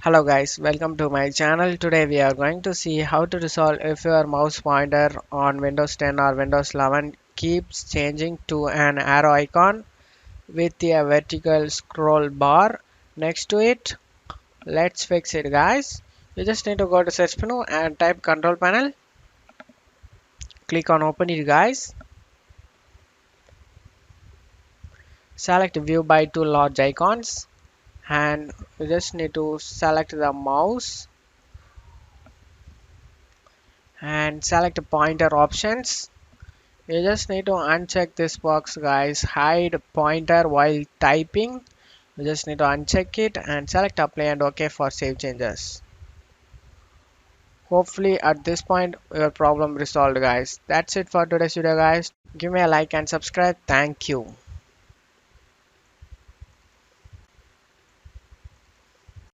Hello guys, welcome to my channel. Today we are going to see how to resolve if your mouse pointer on Windows 10 or Windows 11 keeps changing to an arrow icon with a vertical scroll bar next to it. Let's fix it guys. You just need to go to search menu and type control panel. Click on open it guys. Select view by two large icons and you just need to select the mouse and select pointer options. You just need to uncheck this box guys, hide pointer while typing. You just need to uncheck it and select apply and OK for save changes. Hopefully at this point your problem resolved guys. That's it for today's video guys. Give me a like and subscribe. Thank you.